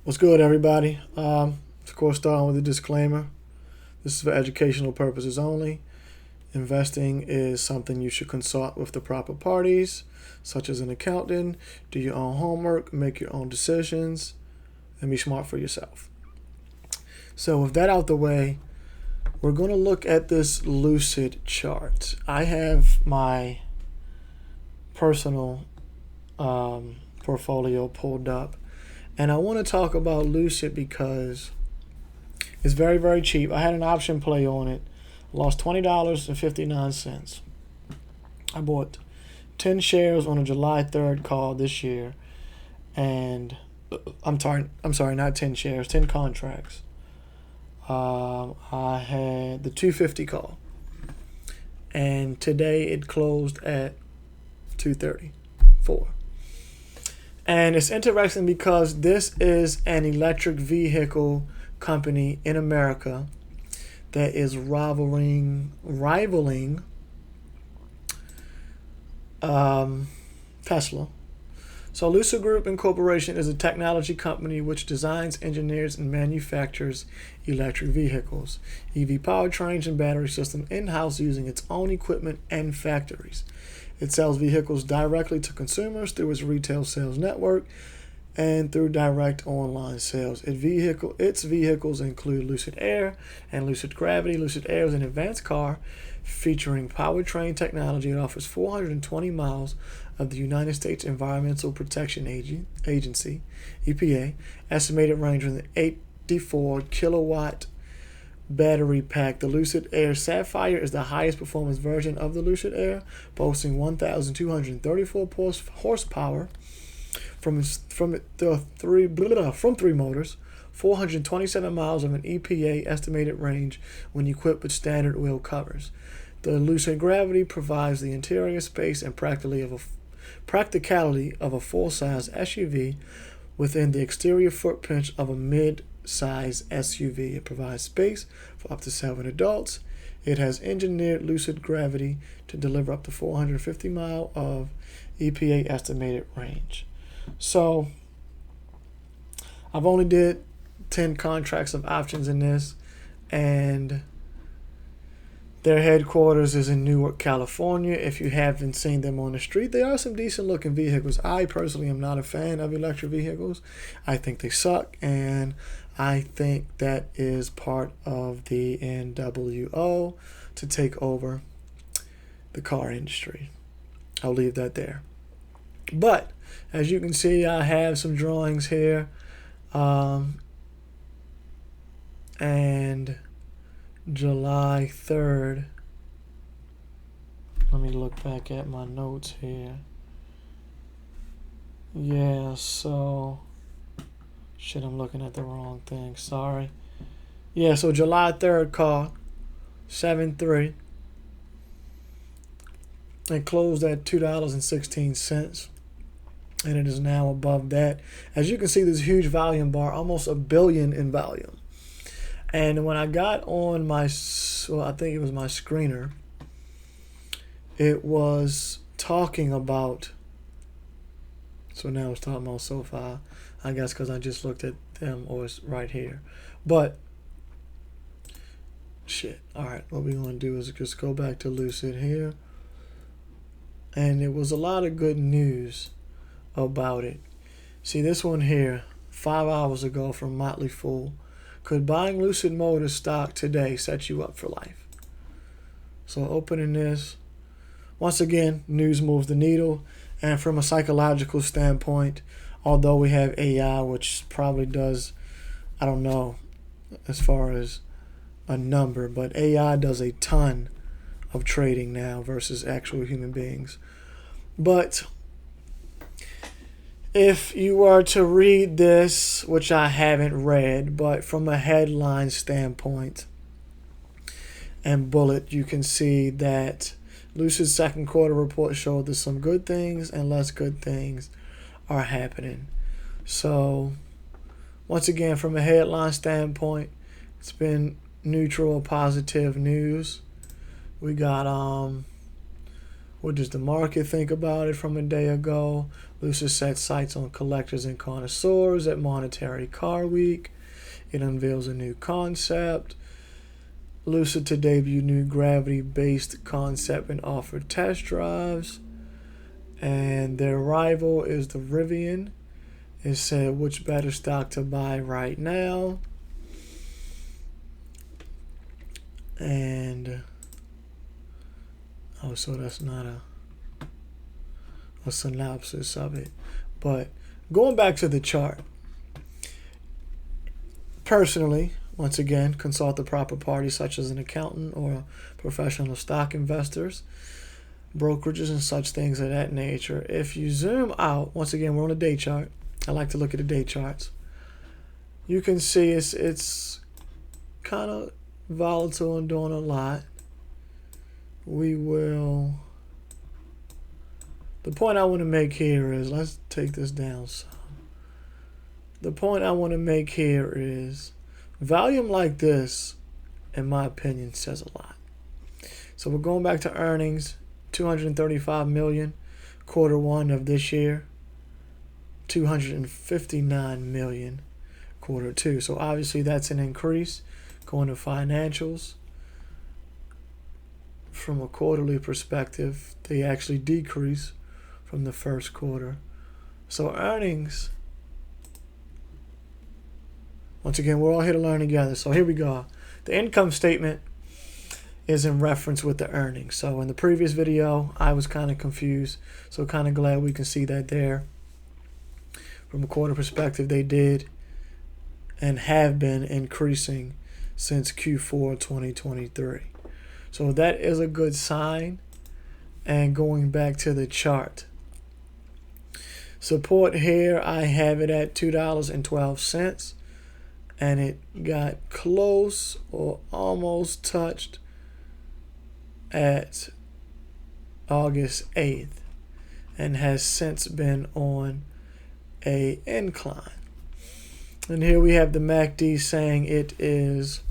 What's good, everybody? Of course, starting with a disclaimer. This is for educational purposes only. Investing is something you should consult with the proper parties, such as an accountant, do your own homework, make your own decisions, and be smart for yourself. So, with that out the way, we're going to look at this LUCID chart. I have my personal portfolio pulled up, and I want to talk about LUCID because it's very, very cheap. I had an option play on it. Lost $20.59. I bought 10 shares on a July 3rd call this year. And I'm sorry, not 10 shares, 10 contracts. I had the 250 call. And today it closed at 234. And it's interesting because this is an electric vehicle company in America that is rivaling Tesla. So LUCID Group Incorporation is a technology company which designs, engineers, and manufactures electric vehicles, EV powertrains, and battery systems in-house using its own equipment and factories. It sells vehicles directly to consumers through its retail sales network and through direct online sales. Its vehicles include LUCID Air and LUCID Gravity. LUCID Air is an advanced car featuring powertrain technology. It offers 420 miles of the United States Environmental Protection Agency, EPA, estimated range from the 84 kilowatt battery pack. The LUCID Air Sapphire is the highest performance version of the LUCID Air, boasting 1,234 horsepower from three motors, 427 miles of an EPA estimated range when equipped with standard wheel covers. The LUCID Gravity provides the interior space and practicality of a full-size SUV within the exterior footprint of a mid-size SUV. It provides space for up to 7 adults. It has engineered LUCID Gravity to deliver up to 450 miles of EPA estimated range. So I've only did 10 contracts of options in this, and their headquarters is in Newark, California. If you haven't seen them on the street, they are some decent looking vehicles. I personally am not a fan of electric vehicles. I think they suck, and I think that is part of the NWO to take over the car industry. I'll leave that there. But as you can see, I have some drawings here. And July 3rd. Let me look back at my notes here. Yeah, so shit, I'm looking at the wrong thing. Sorry. Yeah, so July 3rd call, 7-3. It closed at $2.16. And it is now above that. As you can see, this huge volume bar, almost $1 billion in volume. And when I got on my, I think it was my screener, it was talking about, so now it's talking about SoFi, I guess because I just looked at them, or it's right here. But, shit, alright, what we're going to do is just go back to LUCID here. And it was a lot of good news about it. See this one here, 5 hours ago from Motley Fool. Could buying LUCID Motors stock today set you up for life? So opening this, once again, news moves the needle. And from a psychological standpoint, although we have AI, which probably does, I don't know as far as a number, but AI does a ton of trading now versus actual human beings. But if you were to read this, which I haven't read, but from a headline standpoint and bullet, you can see that LUCID's second quarter report showed that some good things and less good things are happening. So, once again, from a headline standpoint, it's been neutral or positive news. We got What does the market think about it from a day ago? Lucid set sights on collectors and connoisseurs at Monetary Car Week. It unveils a new concept. Lucid to debut new gravity-based concept and offer test drives. And their rival is the Rivian. It said which better stock to buy right now. And oh, so that's not a synopsis of it. But going back to the chart, personally, once again, consult the proper party such as an accountant or professional stock investors, brokerages, and such things of that nature. If you zoom out, once again, we're on a day chart. I like to look at the day charts. You can see it's kind of volatile and doing a lot. The point I want to make here is, let's take this down some. The point I want to make here is volume like this, in my opinion, says a lot. So we're going back to earnings, 235 million, quarter one of this year, 259 million, quarter two. So obviously that's an increase. Going to financials, from a quarterly perspective, they actually decrease from the first quarter. So earnings, once again, we're all here to learn together. So here we go. The income statement is in reference with the earnings. So in the previous video, I was kind of confused. So kind of glad we can see that there. From a quarter perspective, they did and have been increasing since Q4 2023. So that is a good sign. And going back to the chart, support here, I have it at $2.12, and it got close or almost touched at August 8th and has since been on a incline. And here we have the MACD saying it is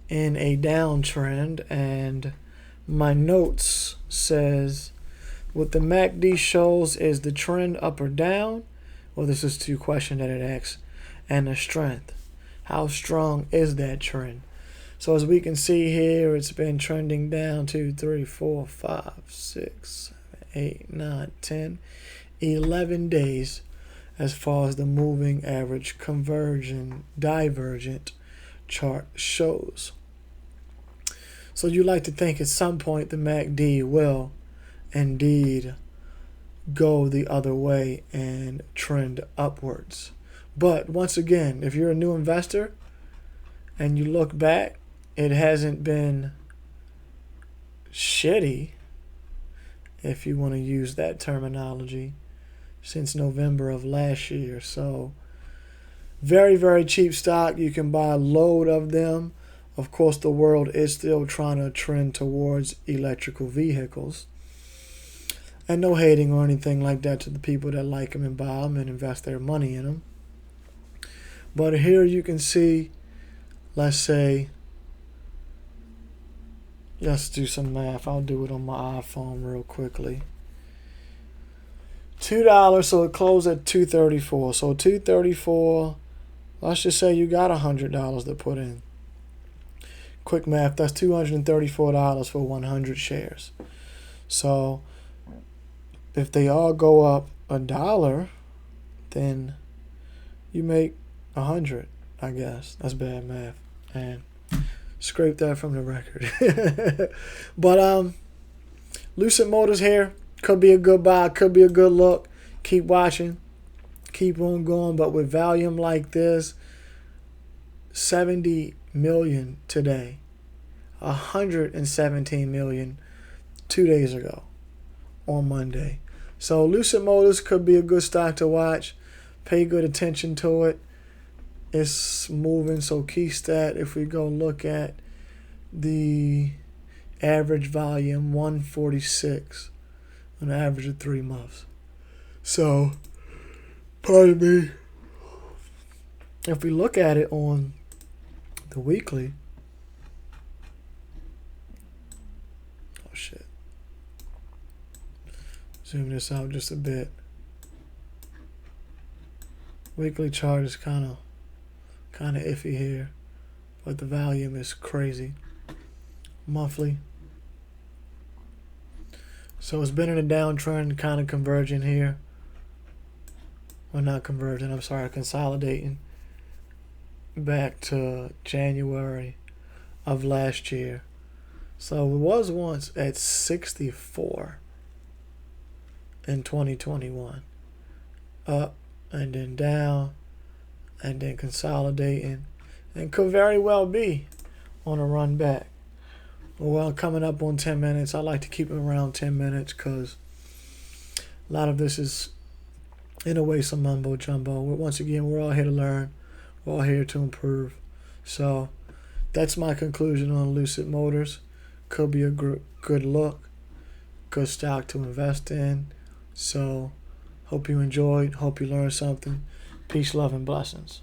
in a downtrend, and my notes says what the MACD shows is the trend up or down. Well, this is two questions that it asks, and the strength. How strong is that trend? So as we can see here, it's been trending down 2, 3, 4, 5, 6, 7, 8, 9, 10, 11 days as far as the moving average divergent chart shows. So you like to think at some point the MACD will indeed go the other way and trend upwards. But once again, if you're a new investor and you look back, it hasn't been shitty, if you want to use that terminology, since November of last year. So very, very cheap stock. You can buy a load of them. Of course, the world is still trying to trend towards electrical vehicles. And no hating or anything like that to the people that like them and buy them and invest their money in them. But here you can see, let's say, let's do some math. I'll do it on my iPhone real quickly. $2, so it closed at $2.34. So $2.34, let's just say you got $100 to put in. Quick math, that's $234 for 100 shares. So if they all go up $1, then you make 100, I guess. That's bad math. And scrape that from the record. But Lucid Motors here. Could be a good buy, could be a good look. Keep watching, keep on going. But with volume like this, 70 million today, 117 million 2 days ago on Monday. So Lucid Motors could be a good stock to watch. Pay good attention to it. It's moving. So key stat, if we go look at the average volume, 146. On an average of 3 months. So, pardon me. If we look at it on the weekly, oh shit. Zoom this out just a bit. Weekly chart is kind of iffy here, but the volume is crazy. Monthly. So it's been in a downtrend, kind of converging here. Well, not converging, I'm sorry, consolidating back to January of last year. So it was once at 64 in 2021. Up and then down and then consolidating, and could very well be on a run back. Well, coming up on 10 minutes, I like to keep it around 10 minutes because a lot of this is, in a way, some mumbo jumbo. Once again, we're all here to learn. We're all here to improve. So that's my conclusion on Lucid Motors. Could be a good look, good stock to invest in. So hope you enjoyed. Hope you learned something. Peace, love, and blessings.